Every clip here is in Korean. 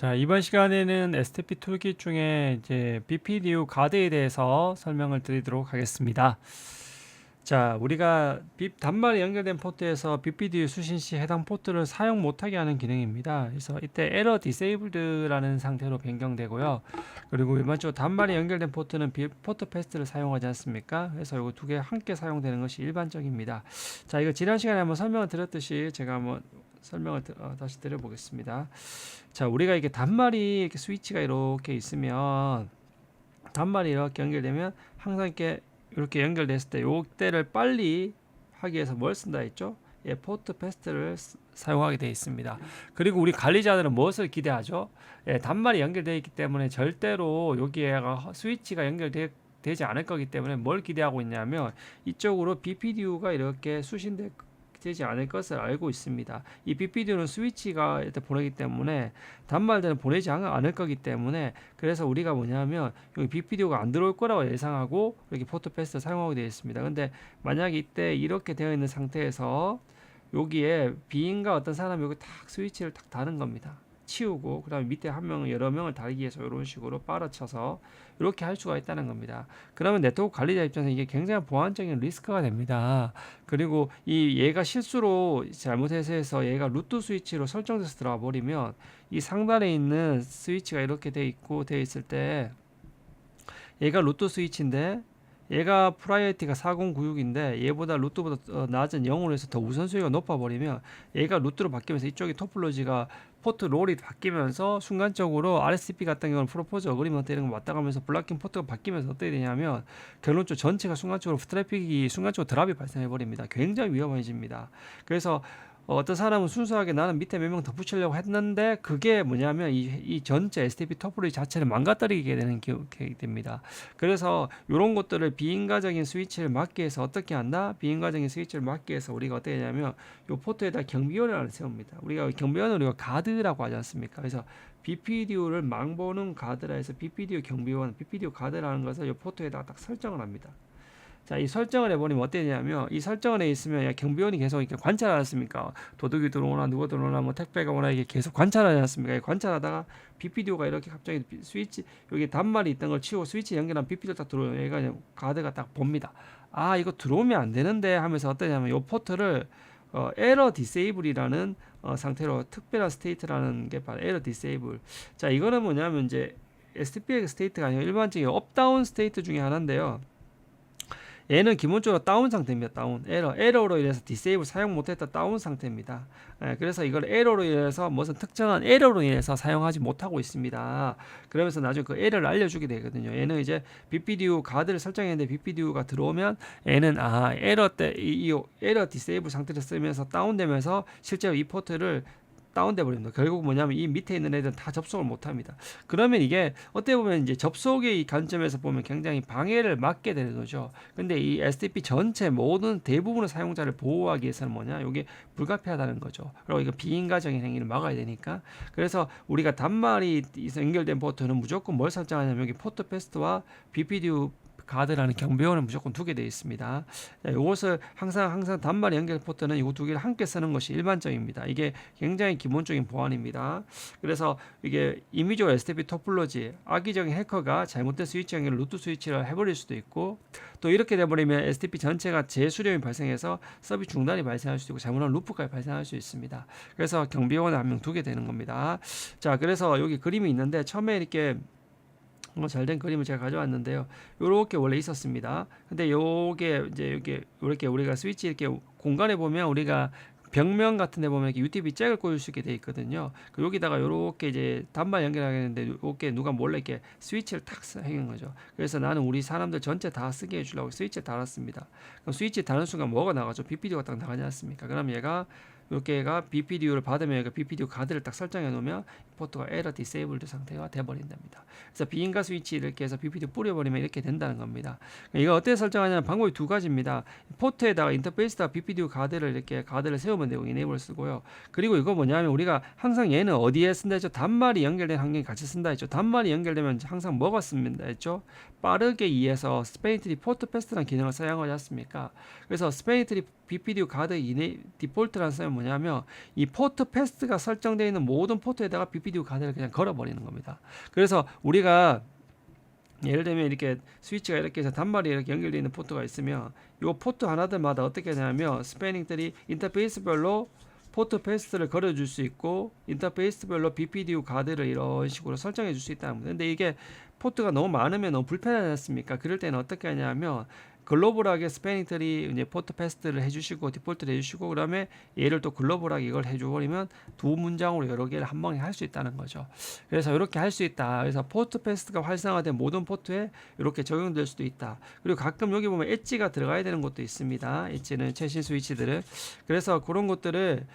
자, 이번 시간에는 STP 툴킷 중에 이제 BPDU 가드에 대해서 설명을 드리도록 하겠습니다. 자, 우리가 단말이 연결된 포트에서 BPDU 수신 시 해당 포트를 사용 못하게 하는 기능입니다. 그래서 이때 에러 디세이블드라는 상태로 변경되고요. 그리고 일반적으로 단말이 연결된 포트는 포트 패스트를 사용하지 않습니까? 그래서 이거 두 개 함께 사용되는 것이 일반적입니다. 자, 이거 지난 시간에 한번 설명을 드렸듯이 제가 한번 설명을 다시 드려보겠습니다. 자, 우리가 이게 단말이 이렇게 스위치가 이렇게 있으면 단말이 이렇게 연결되면 항상 이렇게 연결됐을 때 요때를 빨리 하기 위해서 뭘 쓴다 했죠? 예, 포트 패스트를 사용하게 되어 있습니다. 그리고 우리 관리자들은 무엇을 기대하죠? 예, 단말이 연결되어 있기 때문에 절대로 여기에가 스위치가 되지 않을 거기 때문에 뭘 기대하고 있냐면 이쪽으로 BPDU가 이렇게 수신되지 않을 것을 알고 있습니다. 이 BPDU는 스위치가 일단 보내기 때문에 단말들은 보내지 않을 거기 때문에 그래서 우리가 뭐냐면 여기 BPDU가 안 들어올 거라고 예상하고 이렇게 포트 패스트 사용하게 되어 있습니다. 근데 만약에 이때 이렇게 되어 있는 상태에서 여기에 비인가 어떤 사람이 여기 탁 스위치를 탁 다는 겁니다. 치우고 그다음에 밑에 한 명은 여러 명을 달기 위해서 이런 식으로 빨아쳐서 이렇게 할 수가 있다는 겁니다. 그러면 네트워크 관리자 입장에서 이게 굉장히 보안적인 리스크가 됩니다. 그리고 얘가 실수로 잘못해서 얘가 루트 스위치로 설정돼서 들어가 버리면 이 상단에 있는 스위치가 이렇게 돼 있을 때 얘가 루트 스위치인데 얘가 프라이어티가 4096인데 얘보다 루트보다 낮은 0으로 해서 더 우선순위가 높아버리면 얘가 루트로 바뀌면서 이쪽이 토폴로지가 포트 롤이 바뀌면서 순간적으로 RSCP 같은 경우는 프로포즈 어그리먼트 이런 거 맞다가면서 블락킹 포트가 바뀌면서 어떻게 되냐면 결론적으로 전체가 순간적으로 트래픽이 순간적으로 드랍이 발생해 버립니다. 굉장히 위험해집니다. 그래서 어떤 사람은 순수하게 나는 밑에 몇 명 더 붙이려고 했는데 그게 뭐냐면 이 전체 STP 토폴로지 자체를 망가뜨리게 되는 계획이 됩니다. 그래서 이런 것들을 비인가적인 스위치를 막기 위해서 어떻게 한다? 비인가적인 스위치를 막기 위해서 우리가 어떻게 하냐면 이 포트에다 경비원을 세웁니다. 우리가 경비원을 우리가 가드라고 하지 않습니까? 그래서 BPDU를 망보는 가드라 해서 BPDU 경비원, BPDU 가드라는 것을 이 포트에다 딱 설정을 합니다. 자, 이 설정을 해버리면 어떠냐면 이 설정을 해 있으면 경비원이 계속 이렇게 관찰하지 않습니까? 도둑이 들어오나 누가 들어오나 뭐 택배가 오나 이게 계속 관찰하지 않습니까? 관찰하다가 BPDU가 이렇게 갑자기 스위치 여기 단말이 있던 걸 치우고 스위치 연결한 BPDU 딱 들어오면 얘가 가드가 딱 봅니다. 아, 이거 들어오면 안 되는데 하면서 어떠냐면 이 포트를 에러 디세이블이라는 상태로 특별한 스테이트라는 게 바로 에러 디세이블. 자, 이거는 뭐냐면 이제 STP의 스테이트가 아니고 일반적인 업다운 스테이트 중에 하나인데요. 얘는 기본적으로 다운 상태입니다. 다운 에러로 인해서 디세이블 사용 못했다 다운 상태입니다. 그래서 이걸 에러로 인해서 무슨 특정한 에러로 인해서 사용하지 못하고 있습니다. 그러면서 나중에 그 에러를 알려주게 되거든요. 얘는 이제 BPDU 가드를 설정했는데 BPDU가 들어오면 얘는 에러 때 이 에러 디세이블 상태를 쓰면서 다운되면서 실제로 이 포트를 다운돼 버립니다. 결국 뭐냐면 이 밑에 있는 애들은 다 접속을 못 합니다. 그러면 이게 어떻게 보면 이제 접속의 관점에서 보면 굉장히 방해를 막게 되는 거죠. 근데 이 SDP 전체 모든 대부분의 사용자를 보호하기 위해서는 뭐냐? 이게 불가피하다는 거죠. 그리고 이거 비인가적인 행위를 막아야 되니까. 그래서 우리가 단말이 연결된 포트는 무조건 뭘 설정하냐면 여기 포트 패스트와 BPDU 가드라는 경비원을 무조건 두게 되어 있습니다. 이것을 항상 단말 연결 포트는 이 두 개를 함께 쓰는 것이 일반적입니다. 이게 굉장히 기본적인 보안입니다. 그래서 이게 임의적으로 STP 토폴로지 악의적인 해커가 잘못된 스위치 연결을 루트 스위치를 해버릴 수도 있고 또 이렇게 돼버리면 STP 전체가 재수렴이 발생해서 서비스 중단이 발생할 수도 있고 잘못한 루프까지 발생할 수 있습니다. 그래서 경비원을 한 명 두게 되는 겁니다. 자, 그래서 여기 그림이 있는데 처음에 이렇게 잘된 그림을 제가 가져왔는데요. 요렇게 원래 있었습니다. 근데 요게 이제 이렇게 우리가 스위치 이렇게 공간에 보면 우리가 벽면 같은 데 보면 이렇게 UTB 잭을 꽂을 수 있게 돼 있거든요. 여기다가 요렇게 이제 단말 연결하겠는데 요렇게 누가 몰래 이렇게 스위치를 탁 해놓은 거죠. 그래서 나는 우리 사람들 전체 다 쓰게 해주려고 스위치를 달았습니다. 그럼 스위치 다는 순간 뭐가 나가죠? BPDU가 딱 나가지 않습니까? 그럼 얘가 여기가 BPDU를 받으면 여기가 BPDU 가드를 딱 설정해 놓으면 포트가 에러 디세이블드 상태가 돼버린답니다. 그래서 비인가 스위치 이렇게 해서 BPDU 뿌려버리면 이렇게 된다는 겁니다. 이거 어떻게 설정하냐면 방법이 두 가지입니다. 포트에다가 인터페이스에다가 BPDU 가드를 이렇게 가드를 세우면 되고 이네이블 쓰고요. 그리고 이거 뭐냐면 우리가 항상 얘는 어디에 쓴다 했죠? 단말이 연결된 환경에 같이 쓴다 했죠. 단말이 연결되면 항상 뭐가 씁니다 했죠? 빠르게 이해서 스페인트리 포트 패스트라는 기능을 사용하지 않습니까? 그래서 스페인트리 BPDU 가드 디폴트라는 사용은 뭐냐면 이 포트 패스트가 설정되어 있는 모든 포트에다가 BPDU BPDU 가드를 그냥 걸어버리는 겁니다. 그래서 우리가 예를 들면 이렇게 스위치가 이렇게 해서 단말이 이렇게 연결되어 있는 포트가 있으면 이 포트 하나들마다 어떻게 하냐면 스패닝들이 인터페이스별로 포트 패스를 걸어줄 수 있고 인터페이스별로 BPDU 가드를 이런 식으로 설정해 줄 수 있다는 겁니다. 근데 이게 포트가 너무 많으면 너무 불편하지 않습니까? 그럴 때는 어떻게 하냐면 글로벌하게 스패닝 트리 이제 포트 패스트를 해주시고 디폴트를 해주시고 그다음에 얘를 또 글로벌하게 이걸 해줘버리면 두 문장으로 여러 개를 한 번에 할 수 있다는 거죠. 그래서 이렇게 할 수 있다. 그래서 포트 패스트가 활성화된 모든 포트에 이렇게 적용될 수도 있다. 그리고 가끔 여기 보면 엣지가 들어가야 되는 것도 있습니다. 엣지는 최신 스위치들을 그래서 그런 것들을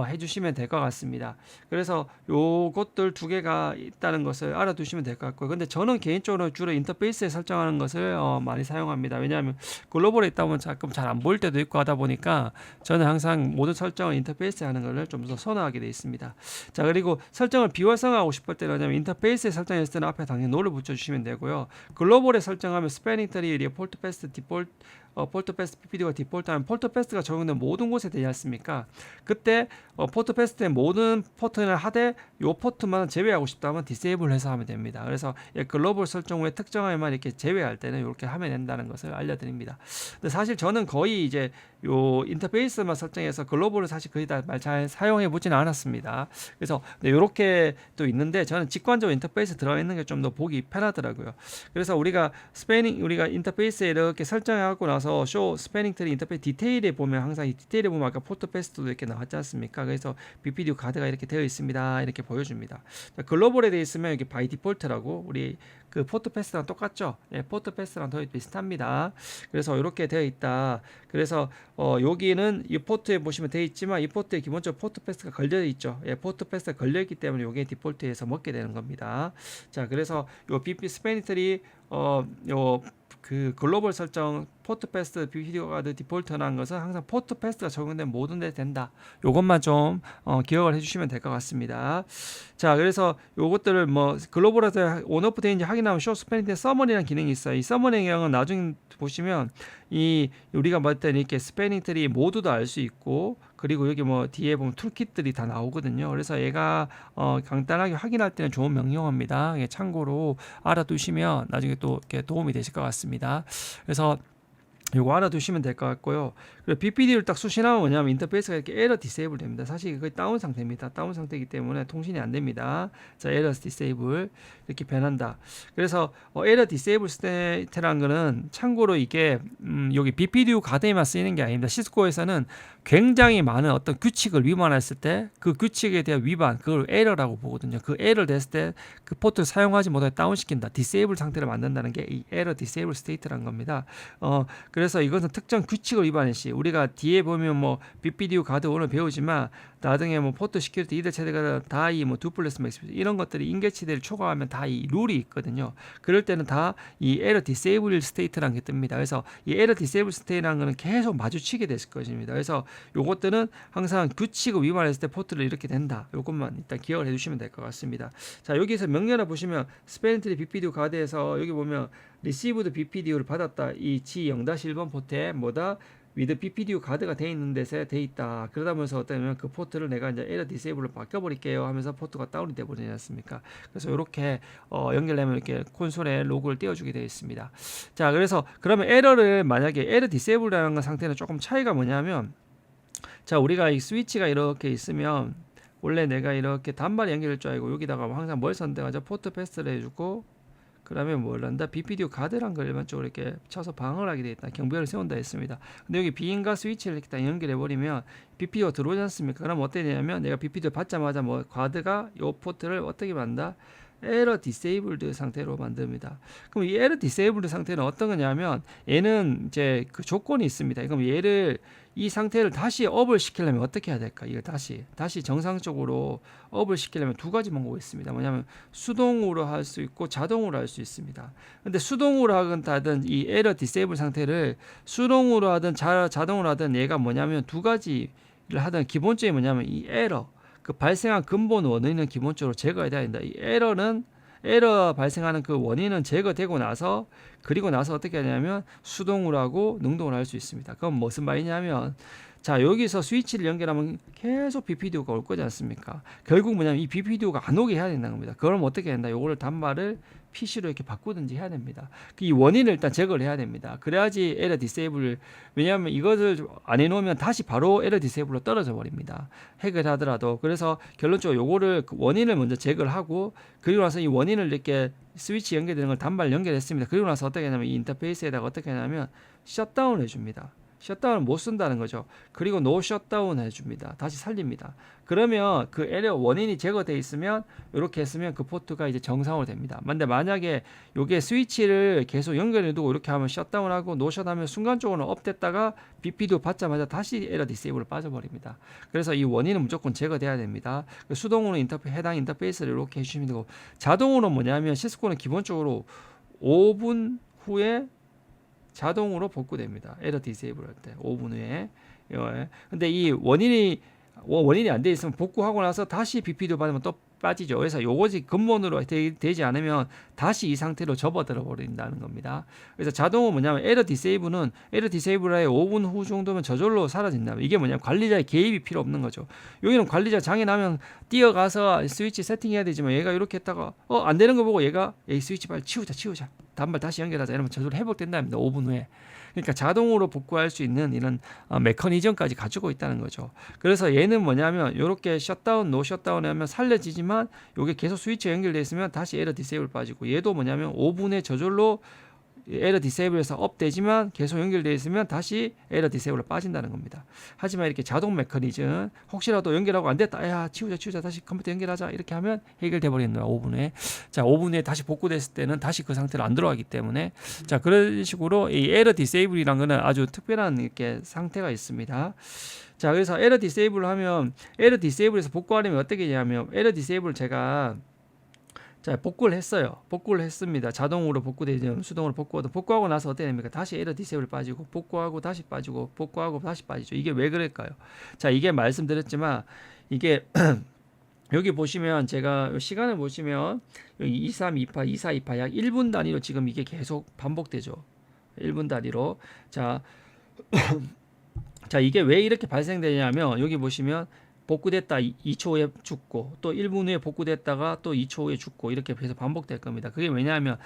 해주시면 될 것 같습니다. 그래서 요것들 두 개가 있다는 것을 알아두시면 될 것 같고요. 근데 저는 개인적으로 주로 인터페이스에 설정하는 것을 많이 사용합니다. 왜냐하면 글로벌에 있다 보면 가끔 잘 안 보일 때도 있고 하다 보니까 저는 항상 모든 설정을 인터페이스에 하는 것을 좀 더 선호하게 되어 있습니다. 자, 그리고 설정을 비활성화하고 싶을 때는 뭐냐면 인터페이스에 설정했을 때는 앞에 당연히 no를 붙여주시면 되고요. 글로벌에 설정하면 스패닝 트리, 폴트 패스트, 디폴트 폴트 패스트 PPD가 디폴트하면 폴트 패스트가 적용된 모든 곳에 되지 않습니까? 그때 폴트 패스트의 모든 포트를 하되 요 포트만 제외하고 싶다면 디세이블 해서 하면 됩니다. 그래서 글로벌 설정 후에 특정에만 이렇게 제외할 때는 이렇게 하면 된다는 것을 알려드립니다. 근데 사실 저는 거의 이제 요 인터페이스만 설정해서 글로벌을 사실 거의 다 말 잘 사용해 보지는 않았습니다. 그래서 이렇게 또 있는데 저는 직관적으로 인터페이스 들어가 있는 게 좀 더 보기 편하더라고요. 그래서 우리가 인터페이스에 이렇게 설정하고 나서 쇼 스패닝 트리 인터페이스 디테일에 보면 항상 이 디테일에 보면 아까 포트 패스트도 이렇게 나왔지 않습니까? 그래서 BPDU 가드가 이렇게 되어 있습니다. 이렇게 보여줍니다. 자, 글로벌에 되어 있으면 여기 바이 디폴트라고 우리 그 포트 패스랑 똑같죠? 네, 포트 패스랑 더 비슷합니다. 그래서 이렇게 되어 있다. 그래서 여기는 이 포트에 보시면 되어 있지만 이 포트에 기본적으로 포트 패스가 걸려 있죠. 예, 포트 패스가 걸려 있기 때문에 이게 디폴트에서 먹게 되는 겁니다. 자, 그래서 요 BP 스패니터리 요 그 글로벌 설정 포트 패스트 BPDU 가드 디폴트라는 것은 항상 포트 패스트가 적용된 모든 데 된다. 요것만 좀 기억을 해주시면 될 것 같습니다. 자, 그래서 요것들을 뭐 글로벌에서 온오프 되는지 확인하면 쇼 스패닝 서머니라는 기능이 있어요. 이 서머니 기능은 나중에 보시면 이 우리가 봤던 이렇게 스패닝 트리 모두도 알 수 있고 그리고 여기 뭐 뒤에 보면 툴킷들이 다 나오거든요. 그래서 얘가 간단하게 확인할 때는 좋은 명령어입니다. 참고로 알아두시면 나중에 또 이렇게 도움이 되실 것 같습니다. 그래서 요거 알아두시면 될 것 같고요. 그리고 BPD를 딱 수신하면 뭐냐면 인터페이스가 이렇게 에러 디세이블 됩니다. 사실 거의 다운 상태입니다. 다운 상태이기 때문에 통신이 안 됩니다. 자, 에러 디세이블 이렇게 변한다. 그래서 에러 디세이블 스테이트라는 거는 참고로 이게 여기 BPDU 가드에만 쓰이는 게 아닙니다. 시스코에서는 굉장히 많은 어떤 규칙을 위반했을 때 그 규칙에 대한 위반, 그걸 에러라고 보거든요. 그 에러 됐을 때 그 포트를 사용하지 못하게 다운시킨다. 디세이블 상태를 만든다는 게 이 에러 디세이블 스테이트라는 겁니다. 그래서 이것은 특정 규칙을 위반할 시 우리가 뒤에 보면 뭐 BPDU 가드 오늘 배우지만 나중에 뭐 포트 시큐리티 이들 체제가 다 이 뭐 두플레스 맥스 이런 것들이 인계치대를 초과하면 다 이 룰이 있거든요. 그럴 때는 다 이 에러 디세이블 스테이트라는 게 뜹니다. 그래서 이 에러 디세이블 스테이트라는 거는 계속 마주치게 될 것입니다. 그래서 요것들은 항상 규칙을 위반했을 때 포트를 이렇게 된다. 요것만 일단 기억을 해주시면 될 것 같습니다. 자, 여기서 명령을 보시면 스패닝트리 BPDU 가드에서 여기 보면 리시브드 BPDU를 받았다. 이 G0-1번 포트에 뭐다? 위드 BPDU 가드가 돼 있는 데서 돼 있다. 그러다 보면서 어떠냐면 그 포트를 내가 이제 에러 디세이블로 바꿔버릴게요 하면서 포트가 다운이 돼버리지 않습니까? 그래서 이렇게 연결되면 이렇게 콘솔에 로그를 띄워주게 되어 있습니다. 자, 그래서 그러면 에러를 만약에 에러 디세이블이라는 상태는 조금 차이가 뭐냐면 자, 우리가 이 스위치가 이렇게 있으면 원래 내가 이렇게 단말이 연결될 줄 알고 여기다가 항상 뭘 선택하죠? 포트 패스를 해주고 그러면 뭘 한다? BPDU 가드란 걸 일반적으로 이렇게 쳐서 방어를 하게 되어 있다. 경보를 세운다 했습니다. 근데 여기 비인가 스위치를 이렇게 딱 연결해 버리면 BPDU가 들어오지 않습니까? 그럼 어떻게 되냐면 내가 BPDU 받자마자 뭐 가드가 요 포트를 어떻게 만다? 에러 디세이블드 상태로 만듭니다. 그럼 이 에러 디세이블드 상태는 어떤 거냐면 얘는 이제 그 조건이 있습니다. 그럼 얘를 이 상태를 다시 업을 시키려면 어떻게 해야 될까? 이거 다시 정상적으로 업을 시키려면 두 가지 방법이 있습니다. 뭐냐면 수동으로 할 수 있고 자동으로 할 수 있습니다. 근데 수동으로 하든 이 에러 디세이블 상태를 수동으로 하든 자동으로 하든 얘가 뭐냐면 두 가지를 하든 기본적인 뭐냐면 이 에러 그 발생한 근본 원인은 기본적으로 제거해야 된다. 이 에러 발생하는 그 원인은 제거되고 나서 그리고 나서 어떻게 하냐면 수동으로 하고 능동으로 할 수 있습니다. 그건 무슨 말이냐면 자, 여기서 스위치를 연결하면 계속 BPDO가 올 거지 않습니까? 결국 뭐냐면 이 BPDO가 안 오게 해야 된다는 겁니다. 그럼 어떻게 된다? 요거를 단말을 PC로 이렇게 바꾸든지 해야 됩니다. 이 원인을 일단 제거를 해야 됩니다. 그래야지 에러 디세이블, 왜냐하면 이것을 안 해놓으면 다시 바로 에러 디세이블로 떨어져 버립니다. 핵을 하더라도. 그래서 결론적으로 요거를 그 원인을 먼저 제거를 하고, 그리고 나서 이 원인을 이렇게 스위치 연결되는 걸 단말 연결했습니다. 그리고 나서 어떻게 하냐면 이 인터페이스에다가 어떻게 하냐면 셧다운 해줍니다. 셧다운을 못 쓴다는 거죠. 그리고 노 셧다운 해줍니다. 다시 살립니다. 그러면 그 에러 원인이 제거되어 있으면, 이렇게 했으면 그 포트가 이제 정상으로 됩니다. 근데 만약에 요게 스위치를 계속 연결해 두고 이렇게 하면 셧다운하고 노 셧하면 순간적으로 업됐다가 BPDO 받자마자 다시 에러 디세이블로 빠져버립니다. 그래서 이 원인은 무조건 제거돼야 됩니다. 수동으로 해당 인터페이스를 이렇게 해주시면 되고, 자동으로 뭐냐면 시스코는 기본적으로 5분 후에 자동으로 복구됩니다. 에러 디세이블 할 때 5분 후에. 근데 이 원인이 안 돼 있으면 복구하고 나서 다시 BPDO 받으면 또 빠지죠. 그래서 요것이 근본으로 되지 않으면 다시 이 상태로 접어들어 버린다는 겁니다. 그래서 자동은 뭐냐면 에러 디세이블은 에러 디세이블의 5분 후 정도면 저절로 사라진다. 이게 뭐냐면 관리자의 개입이 필요 없는 거죠. 여기는 관리자 장애 나면 뛰어가서 스위치 세팅해야 되지만, 얘가 이렇게 했다가 안 되는 거 보고 얘가 스위치 빨리 치우자 단말 다시 연결하자 이러면 저절로 회복된답니다. 5분 후에. 그러니까 자동으로 복구할 수 있는 이런 메커니즘까지 가지고 있다는 거죠. 그래서 얘는 뭐냐면 이렇게 셧다운, 노 셧다운 하면 살려지지만, 요게 계속 스위치 연결되어 있으면 다시 에러 디세이블 빠지고, 얘도 뭐냐면 5분에 저절로 에러 디세이블에서 업 되지만 계속 연결되어 있으면 다시 에러 디세이블로 빠진다는 겁니다. 하지만 이렇게 자동 메커니즘, 혹시라도 연결하고 안 됐다, 야 치우자 다시 컴퓨터 연결하자 이렇게 하면 해결돼 버리는 거야. 5분 후에. 자, 5분 후에 다시 복구됐을 때는 다시 그 상태로 안 들어가기 때문에, 자, 그런 식으로 이 에러 디세이블이란 거는 아주 특별한 이렇게 상태가 있습니다. 자, 그래서 에러 디세이블 하면, 에러 디세이블에서 복구하려면 어떻게 되냐면, 에러 디세이블 제가 자, 복구를 했습니다. 자동으로 복구되죠. 수동으로 복구하고 나서 어떻게 됩니까? 다시 에러 디세이블 빠지고, 복구하고 다시 빠지고, 복구하고 다시 빠지죠. 이게 왜 그럴까요? 자, 이게 말씀드렸지만, 이게 여기 보시면, 제가 시간을 보시면 여기 2328, 2428 약 1분 단위로 지금 이게 계속 반복되죠. 1분 단위로. 자, 자, 이게 왜 이렇게 발생되냐면, 여기 보시면 복구됐다 2초 후에 죽고, 또 1분 후에 복구됐다가 또 2초 후에 죽고, 이렇게 계속 반복될 겁니다. 그게 왜냐하면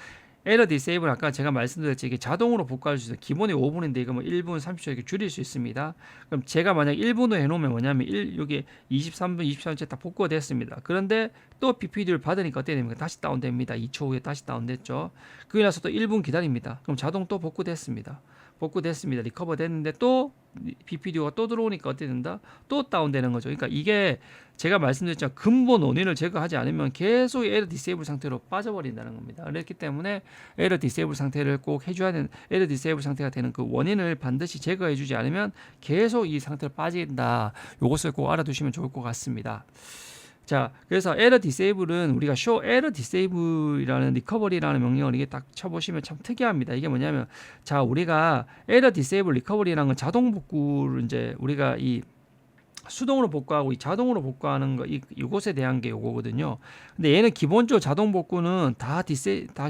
에러 디세이블, 아까 제가 말씀드렸지, 이게 자동으로 복구할 수 있어요. 기본이 5분인데 이거 뭐 1분 30초 이렇게 줄일 수 있습니다. 그럼 제가 만약 1분 후에 해놓으면 뭐냐면 여기 23분 24초에 다 복구가 됐습니다. 그런데 또 BPD를 받으니까 어떻게 됩니까? 다시 다운됩니다. 2초 후에 다시 다운됐죠. 그게 나서 또 1분 기다립니다. 그럼 자동 또 복구됐습니다. 리커버 됐는데 또 BPDO가 또 들어오니까 어떻게 된다? 또 다운되는 거죠. 그러니까 이게 제가 말씀드렸지만 근본 원인을 제거하지 않으면 계속 에러 디세이블 상태로 빠져버린다는 겁니다. 그렇기 때문에 에러 디세이블 상태를 꼭 해줘야 되는, 에러 디세이블 상태가 되는 그 원인을 반드시 제거해주지 않으면 계속 이 상태로 빠진다. 이것을 꼭 알아두시면 좋을 것 같습니다. 자, 그래서 에러 디세이블은 우리가 show 에러 디세이블이라는 리커버리라는 명령을 이게 딱 쳐보시면 참 특이합니다. 이게 뭐냐면, 자, 우리가 에러 디세이블 리커버리라는 건 자동 복구를 이제 우리가 이 수동으로 복구하고 이 자동으로 복구하는 거, 이것에 대한 게 요거거든요. 근데 얘는 기본적으로 자동 복구는 다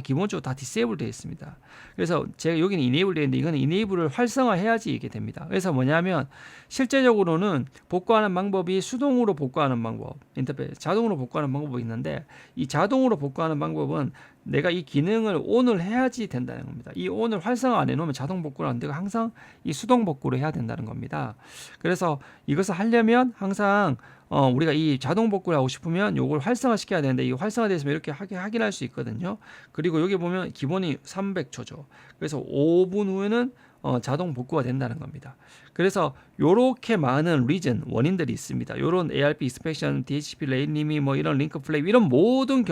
기본적으로 다 디세이블 되어 있습니다. 그래서 제가 여기는 이네이블 되어 있는데, 이거는 이네이블을 활성화해야지 이게 됩니다. 그래서 뭐냐면, 실제적으로는 복구하는 방법이 수동으로 복구하는 방법, 인터페이스 자동으로 복구하는 방법이 있는데, 이 자동으로 복구하는 방법은 내가 이 기능을 ON을 해야지 된다는 겁니다. 이 ON을 활성화 안 해놓으면 자동 복구를 안 되고 항상 이 수동 복구를 해야 된다는 겁니다. 그래서 이것을 하려면 항상 우리가 이 자동 복구를 하고 싶으면 요걸 활성화 시켜야 되는데, 이 활성화되어 있으면 이렇게 확인할 수 있거든요. 그리고 여기 보면 기본이 300초죠. 그래서 5분 후에는 자동 복구가 된다는 겁니다. 그래서 요렇게 많은 리전, 원인들이 있습니다. 요런 ARP 인스펙션, DHCP 레인님이 뭐 이런 링크 플레이, 이런 모든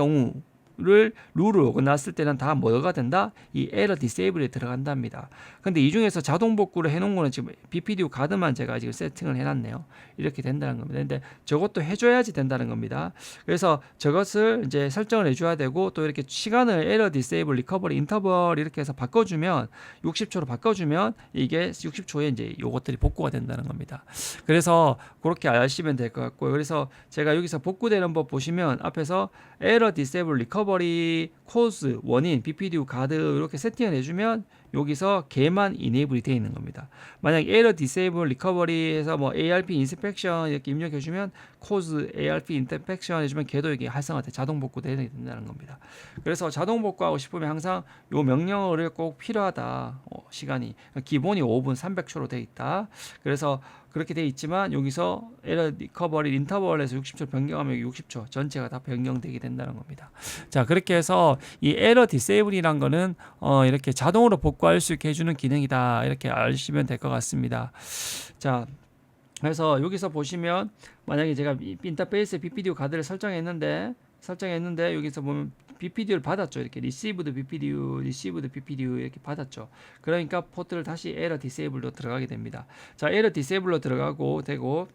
룰을 어긋났을 때는 다 뭐가 된다? 이 에러 디세이블에 들어간답니다. 근데 이 중에서 자동 복구를 해놓은 거는 지금 BPDO 가드만 제가 지금 세팅을 해놨네요. 이렇게 된다는 겁니다. 근데 저것도 해줘야지 된다는 겁니다. 그래서 저것을 이제 설정을 해줘야 되고, 또 이렇게 시간을 에러 디세이블, 리커버리, 인터벌 이렇게 해서 바꿔주면, 60초로 바꿔주면 이게 60초에 이제 요것들이 복구가 된다는 겁니다. 그래서 그렇게 아시면 될 것 같고요. 그래서 제가 여기서 복구되는 법 보시면 앞에서 에러 디세이블, 리커버리 cause 원인 BPDU 가드 이렇게 세팅을 해주면 여기서 걔만 이네이블이 되어 있는 겁니다. 만약 error disable recovery에서 뭐 ARP inspection 이렇게 입력해주면 cause ARP inspection 해주면 걔도 이게 활성화돼 자동 복구되어야 된다는 겁니다. 그래서 자동 복구하고 싶으면 항상 요 명령어를 꼭 필요하다. 시간이 기본이 5분 300초로 되어 있다. 그래서 그렇게 되어 있지만 여기서 에러 리커버리 인터벌에서 60초 변경하면 60초 전체가 다 변경되게 된다는 겁니다. 자, 그렇게 해서 이 에러 디세이블이란 거는 이렇게 자동으로 복구할 수 있게 해주는 기능이다. 이렇게 아시면 될 것 같습니다. 자, 그래서 여기서 보시면 만약에 제가 인터페이스에 BPDU 가드를 설정했는데 여기서 보면 BPDU를 받았죠. 이렇게 received BPDU 이렇게 받았죠. 그러니까 포트를 다시 error disable로 들어가게 됩니다. 자, error disable로 들어가고 되고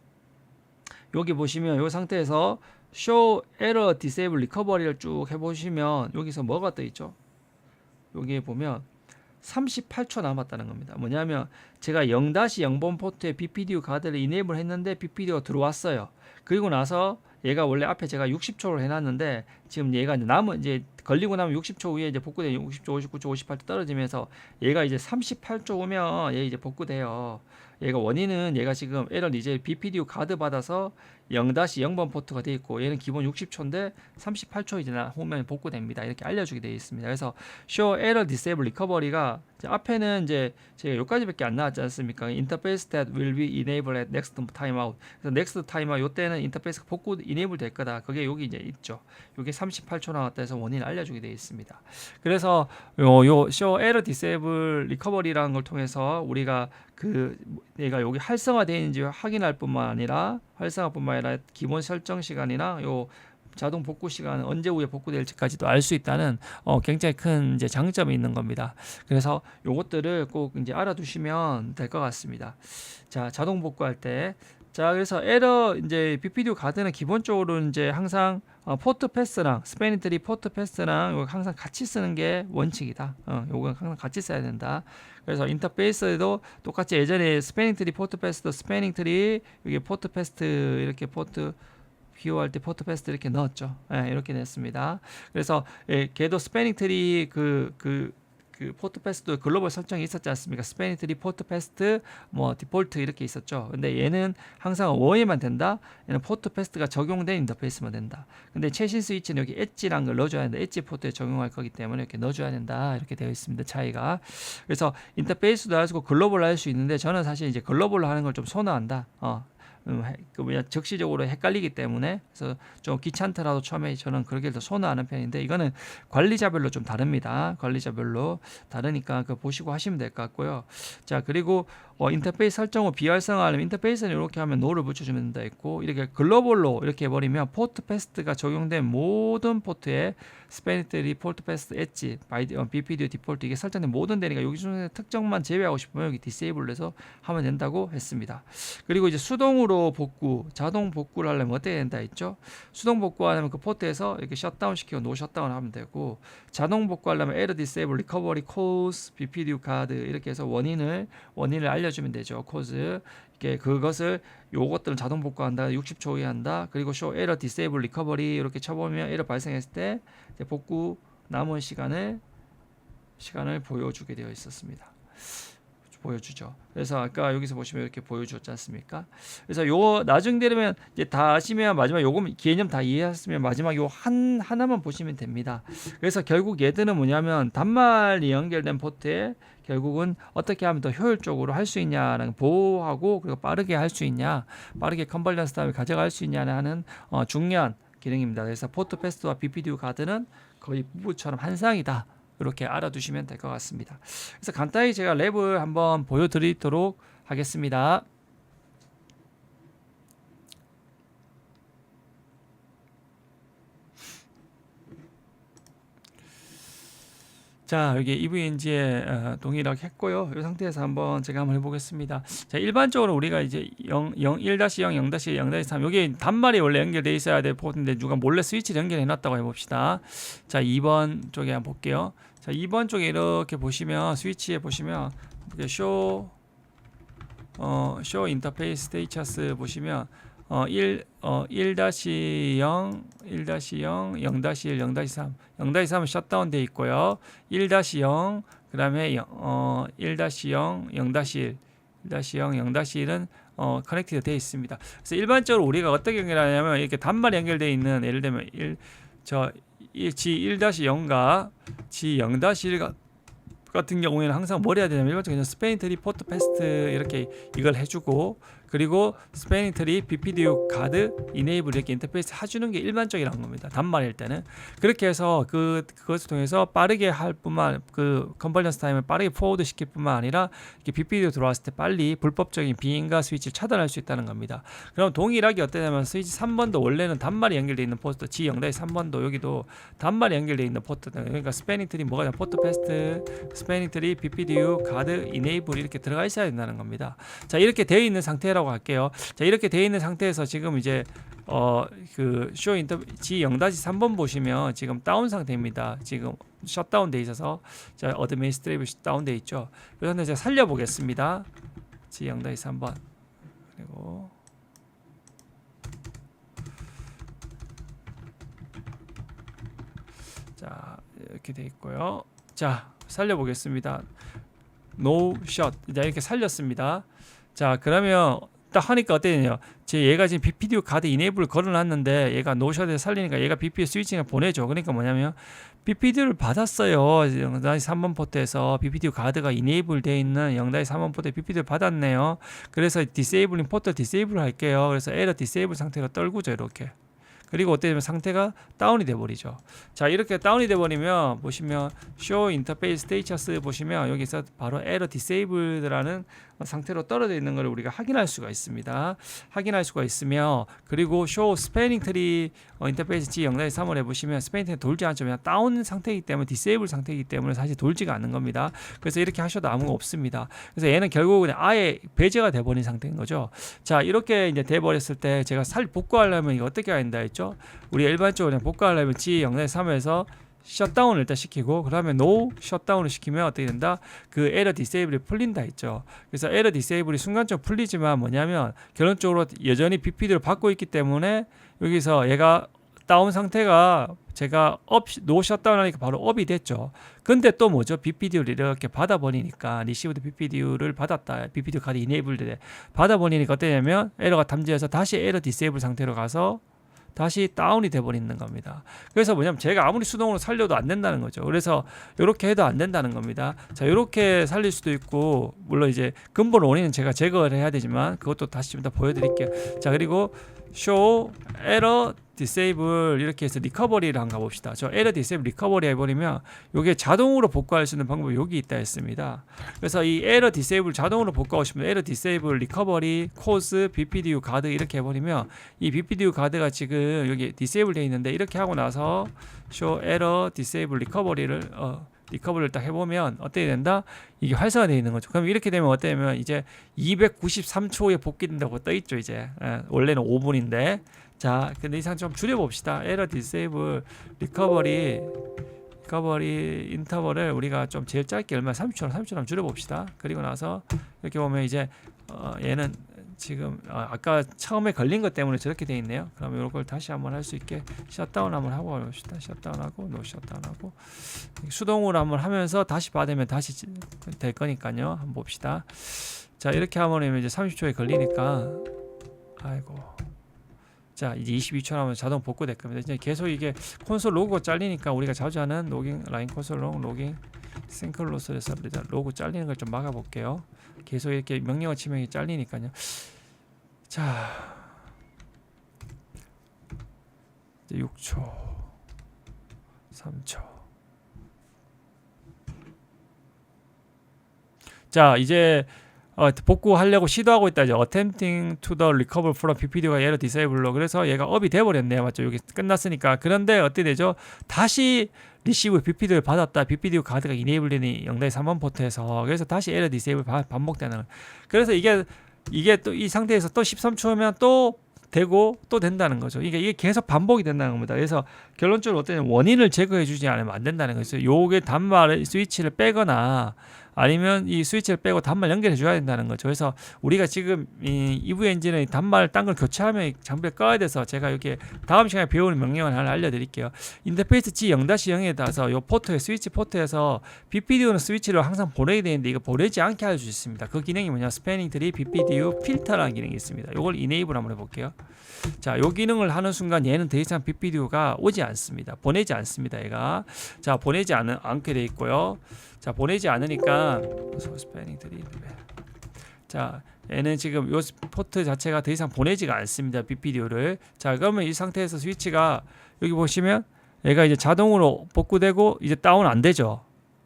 여기 보시면 이 상태에서 show error disable recovery를 쭉 해보시면 여기서 뭐가 떠 있죠? 여기에 보면 38초 남았다는 겁니다. 뭐냐면 제가 0-0번 포트에 BPDU 가드를 이네이블 했는데 BPDU가 들어왔어요. 그리고 나서 얘가 원래 앞에 제가 60초를 해놨는데 지금 얘가 남은 이제 걸리고 나면 60초 후에 이제 복구돼요. 60초, 59초, 58초 떨어지면서 얘가 이제 38초 오면 얘 이제 복구돼요. 얘가 원인은 얘가 지금 에러 이제 BPDU 가드 받아서 0-0번 포트가 돼 있고 얘는 기본 60초인데 38초 이제 후면 복구됩니다. 이렇게 알려주게 되어 있습니다. 그래서 show error disable recovery가 앞에는 이제 제가 여기까지밖에 안 나왔지 않습니까? interface that will be enabled at next timeout. 그래서 next timeout 요때는 인터페이스가 복구 enable 될 거다. 그게 여기 이제 있죠. 요게 38초 나왔다 해서 원인을 알려주게 되어 있습니다. 그래서 요 show error disable recovery라는 걸 통해서 우리가 얘가 여기 활성화되는지 확인할 뿐만 아니라 기본 설정 시간이나 요 자동 복구 시간은 언제 후에 복구될지까지도 알 수 있다는 굉장히 큰 이제 장점이 있는 겁니다. 그래서 요것들을 꼭 이제 알아두시면 될 것 같습니다. 자, 자동 복구할 때. 자, 그래서 에러 이제 BPDU 가드는 기본적으로 이제 항상 포트 패스랑 스패닝 트리 포트 패스랑 요거 항상 같이 쓰는 게 원칙이다. 요건 항상 같이 써야 된다. 그래서 인터페이스에도 똑같이 예전에 스패닝 트리 포트 패스도 스패닝 트리 여기 포트 패스 이렇게 포트 비교할 때 포트 패스트 이렇게 넣었죠. 이렇게 됐습니다. 그래서 걔도 스패닝 트리 그 포트 패스트 글로벌 설정이 있었지 않습니까? 스패닝 트리 포트 패스트 뭐 디폴트 이렇게 있었죠. 근데 얘는 항상 원에만 된다. 얘는 포트 패스트가 적용된 인터페이스만 된다. 근데 최신 스위치는 여기 엣지란 걸 넣어줘야 된다. 엣지 포트에 적용할 거기 때문에 이렇게 넣어줘야 된다. 이렇게 되어 있습니다. 차이가. 그래서 인터페이스도 할 수 있고 글로벌로 할 수 있는데 저는 사실 이제 글로벌로 하는 걸 좀 선호한다. 적시적으로 헷갈리기 때문에 그래서 좀 귀찮더라도 처음에 저는 그렇게 더 선호하는 편인데 이거는 관리자별로 좀 다릅니다. 관리자별로 다르니까 그 보시고 하시면 될 것 같고요. 자, 그리고 인터페이스 설정 후 비활성화하려면 인터페이스는 이렇게 하면 노를 붙여주면 된다 있고 이렇게 글로벌로 이렇게 해버리면 포트 패스트가 적용된 모든 포트에 스패니트 포트 패스트 엣지 BPDU 디폴트 이게 설정된 모든 되니까 여기 중에 특정만 제외하고 싶으면 여기 디세이블 해서 하면 된다고 했습니다. 그리고 이제 수동으로 복구 자동 복구를 하려면 어떻게 된다 했죠? 수동 복구하려면 그 포트에서 이렇게 셧다운 시키고 노 셧다운 하면 되고 자동 복구하려면 에러 디세이블 리커버리 코스 BPDU 카드 이렇게 해서 원인을 알려주면 되죠. 코즈 이렇게 그것을 요것들은 자동 복구한다. 60초 후에 한다. 그리고 show error disable recovery 이렇게 쳐보면 에러 발생했을 때 이제 복구 남은 시간을 보여주게 되어 있었습니다. 보여주죠. 그래서 아까 여기서 보시면 이렇게 보여주었지 않습니까? 그래서 요 나중 되면 이제 다 아시면 마지막 요거 개념 다 이해하셨으면 마지막 요 하나만 보시면 됩니다. 그래서 결국 얘들은 뭐냐면 단말이 연결된 포트에 결국은 어떻게 하면 더 효율적으로 할 수 있냐라는 보호하고 그리고 빠르게 할 수 있냐, 빠르게 컨벌런스 다음에 가져갈 수 있냐는 중요한 기능입니다. 그래서 포트 패스트와 BPDU 가드는 거의 부부처럼 한 쌍이다. 이렇게 알아두시면 될 것 같습니다. 그래서 간단히 제가 랩을 한번 보여드리도록 하겠습니다. 자, 여기 EVNG에 동일하게 했고요. 이 상태에서 한번 제가 한번 해보겠습니다. 자, 일반적으로 우리가 이제 1-0, 0-0-3 여기 단말이 원래 연결돼 있어야 될 포트인데 누가 몰래 스위치를 연결해 놨다고 해봅시다. 자, 2번 쪽에 한번 볼게요. 자, 2번 쪽에 이렇게 보시면 스위치에 보시면 쇼 인터페이스 스테이처스 보시면 1-0, 1-0, 0-1, 0-3. 0-3은 셧다운 돼 있고요. 1-0, 그다음에 1-0, 0-1, 1-0, 0-1은 커넥티드 되어 있습니다. 그래서 일반적으로 우리가 어떻게 연결하냐면 이렇게 단말이 연결되어 있는 예를 들면 G1-0과 G0-1 같은 경우에는 항상 뭘 해야 되냐면 일반적으로 스패닝 트리 포트 패스트 이렇게 이걸 해주고 그리고 스패닝 트리 BPDU 가드 이네이블 이렇게 인터페이스 해주는 게 일반적이라는 겁니다. 단말일 때는 그렇게 해서 그것을 통해서 빠르게 할 뿐만 그 컨버전스 타임을 빠르게 포워드 시킬 뿐만 아니라 이렇게 BPDU 들어왔을 때 빨리 불법적인 비인가 스위치를 차단할 수 있다는 겁니다. 그럼 동일하게 어떠냐면 스위치 3번도 원래는 단말이 연결되어 있는 포트 G0-3번도 여기도 단말이 연결되어 있는 포트 그러니까 스패닝 트리 뭐가 포트 패스트 스패닝 트리 BPDU 가드 이네이블 이렇게 들어가 있어야 된다는 겁니다. 자 이렇게 되어 있는 상태라고 할게요. 자 이렇게 되어 있는 상태에서 지금 이제 그 쇼 인터 G0-3번 보시면 지금 다운 상태입니다. 지금 셧다운 돼 있어서 자 어드미니스트레이브 다운 돼 있죠. 그래서 제가 살려 보겠습니다. G0-3번 그리고 자 이렇게 돼 있고요. 자 살려 보겠습니다. No shot. 자 이렇게 살렸습니다. 자 그러면 딱 하니까 어때요? 얘가 지금 BPDU 가드 이네이블을 걸어놨는데 얘가 노샷에서 살리니까 얘가 BPDU 스위칭을 보내줘. 그러니까 뭐냐면 BPDU를 받았어요. 0-3번 포트에서 BPDU 가드가 이네이블 되어 있는 0-3번 포트에 BPDU를 받았네요. 그래서 디세이블링 포트 디세이블 할게요. 그래서 에러 디세이블 상태로 떨구죠. 이렇게. 그리고 어때면 상태가 다운이 돼버리죠. 자 이렇게 다운이 돼버리면 보시면 show interface status 보시면 여기서 바로 error disabled라는 상태로 떨어져 있는 걸 우리가 확인할 수가 있습니다. 확인할 수가 있으며 그리고 show spanning tree 인터페이스 G0-3을 해보시면 스패닝 트리 돌지 않죠. 그냥 다운 상태이기 때문에 disable 상태이기 때문에 사실 돌지가 않는 겁니다. 그래서 이렇게 하셔도 아무가 없습니다. 그래서 얘는 결국 그냥 아예 배제가 돼버린 상태인 거죠. 자 이렇게 이제 돼버렸을 때 제가 복구하려면 이거 어떻게 해야 된다 했죠? 우리 일반적으로 그냥 복구하려면 G0-3에서 셧다운을 일단 시키고 그러면 no 셧다운을 시키면 어떻게 된다? 그 에러 디세이블이 풀린다 했죠. 그래서 에러 디세이블이 순간적으로 풀리지만 뭐냐면 결론적으로 여전히 BPD를 받고 있기 때문에 여기서 얘가 다운 상태가 제가 노 셧다운 하니까 바로 업이 됐죠. 근데 또 뭐죠? BPDU를 이렇게 받아버리니까 리시브드 BPDU를 받았다. BPDU 카드 이네이블드 받아버리니까 어떠냐면 에러가 탐지해서 다시 에러 디세이블 상태로 가서 다시 다운이 돼버리는 겁니다. 그래서 뭐냐면 제가 아무리 수동으로 살려도 안 된다는 거죠. 그래서 이렇게 해도 안 된다는 겁니다. 자 이렇게 살릴 수도 있고 물론 이제 근본 원인은 제가 제거를 해야 되지만 그것도 다시 좀 더 보여드릴게요. 자 그리고 show error disable 이렇게 해서 리커버리를 한번 가봅시다. 저 error disable 리커버리 해버리면 이게 자동으로 복구할 수 있는 방법이 여기 있다 했습니다. 그래서 이 error disable 자동으로 복구하고 싶으면 error disable 리커버리 cause BPDU 가드 이렇게 해버리면 이 BPDU 가드가 지금 여기 disable 되어 있는데 이렇게 하고 나서 show error disable 리커버리를 딱 해보면 어떻게 된다? 이게 활성화되어 있는 거죠. 그럼 이렇게 되면 어때면 이제 293초에 복귀된다고 떠있죠. 이제 원래는 5분인데 자 근데 이 상태 좀 줄여봅시다. 에러 디세이블 리커버리 인터벌을 우리가 좀 제일 짧게 얼마 30초나 30초 한번 줄여봅시다. 그리고 나서 이렇게 보면 이제 얘는 지금 아까 처음에 걸린 것 때문에 저렇게 돼 있네요. 그러면 이걸 다시 한번 할 수 있게 셧다운 한번 하고 봅시다. 셧다운하고 노 셧다운하고 수동으로 한번 하면서 다시 받으면 다시 될 거니까요. 한번 봅시다. 자 이렇게 하면 이제 30초에 걸리니까 아이고 자 이제 22초 하면 자동 복구될 겁니다. 이제 계속 이게 콘솔 로그가 잘리니까 우리가 자주 하는 로깅 라인 콘솔 로깅 싱클로스에서 로그 잘리는 걸 좀 막아볼게요. 계속 이렇게 명령어 치명이 잘리니까요. 자, 이제 6초, 3초. 자, 이제 복구하려고 시도하고 있다. 이제 attempting to the recover from BPD가 error disable로 그래서 얘가 업이 돼버렸네요. 맞죠? 여기 끝났으니까. 그런데 어떻게 되죠? 다시 리시브 BPD를 받았다. BPD 가드가 이네이블 되니 0-3번 포트에서 그래서 다시 에러 디세이블 반복되는 거예요. 그래서 이게 또 이 상태에서 또 13초면 또 되고 또 된다는 거죠. 이게 계속 반복이 된다는 겁니다. 그래서 결론적으로 어떤 원인을 제거해 주지 않으면 안 된다는 거죠. 요게 단말 스위치를 빼거나 아니면 이 스위치를 빼고 단말 연결해 줘야 된다는 거죠. 그래서 우리가 지금 이 EV 엔진의 단말 딴 걸 교체하면 장비를 꺼야 돼서 제가 이렇게 다음 시간에 배우는 명령을 하나 알려드릴게요. 인터페이스 G0-0에 따라서 요 포트에 스위치 포트에서 BPDU는 스위치를 항상 보내게 되는데 이거 보내지 않게 할 수 있습니다. 그 기능이 뭐냐? 스패닝 트리 BPDU 필터라는 기능이 있습니다. 이걸 이네이블 한번 해볼게요. 자, 요 기능을 하는 순간 얘는 더 이상 BPDU가 오지 않습니다. 보내지 않습니다. 얘가 자 보내지 않게 돼 있고요. 자 보내지 않으니까 스패닝 트리 자 얘는 지금 요 포트 자체가 더 이상 보내지가 않습니다. BPDU를. 자 그러면 이 상태에서 스위치가 여기 보시면 얘가 이제 자동으로 복구되고 이제 다운 안 되죠.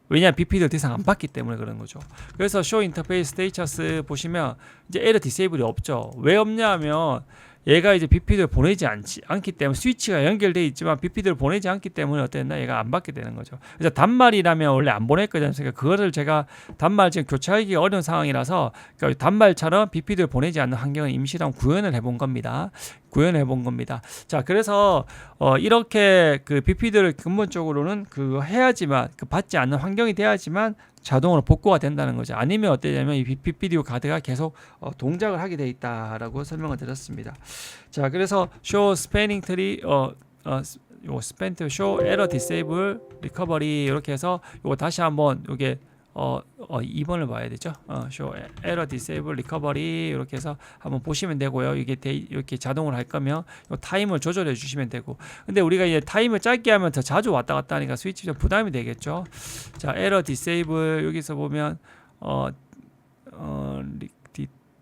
왜냐하면 BPD를 더 이상 안 받기 때문에 그런 거죠. 그래서 Show Interface Status 보시면 이제 에러 디세이블이 없죠. 왜 없냐 하면 얘가 이제 BPD를 보내지 않기 때문에 스위치가 연결되어 있지만 BPD를 보내지 않기 때문에 어땠나 얘가 안 받게 되는 거죠. 그래서 단말이라면 원래 안 보낼 거잖아요. 그러니까 그거를 제가 단말 지금 교체하기 어려운 상황이라서 그러니까 단말처럼 BPD를 보내지 않는 환경을 임시로 구현을 해본 겁니다. 자, 그래서 이렇게 그 BPD를 근본적으로는 그거 해야지만 그 받지 않는 환경이 돼야지만 자동으로 복구가 된다는 거죠. 아니면 어떠냐면 이 BPDU 카드가 계속 동작을 하게 돼 있다라고 설명을 드렸습니다. 자, 그래서 show spanning tree 요 span to show error disable recovery 이렇게 해서 요거 다시 한번 요게 2번을 봐야 되죠. show error disable recovery 이렇게 해서 한번 보시면 되고요. 이게 이렇게 자동으로 할 거면 요 타임을 조절해 주시면 되고. 근데 우리가 이제 타임을 짧게 하면 더 자주 왔다 갔다 하니까 스위치 좀 부담이 되겠죠. 자, error disable 여기서 보면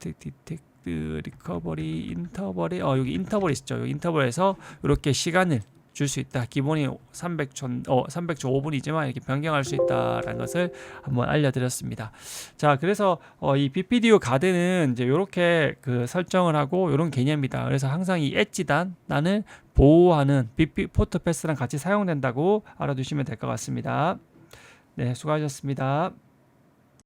detect recovery 인터벌이 여기 인터벌이 있죠. 여기 인터벌에서 이렇게 시간을 줄 수 있다. 기본이 300초 5분이지만 이렇게 변경할 수 있다라는 것을 한번 알려드렸습니다. 자, 그래서 이 BPDU 가드는 이제 이렇게 그 설정을 하고 이런 개념이다. 그래서 항상 이 엣지 단을 보호하는 포트 패스랑 같이 사용된다고 알아두시면 될 것 같습니다. 네, 수고하셨습니다.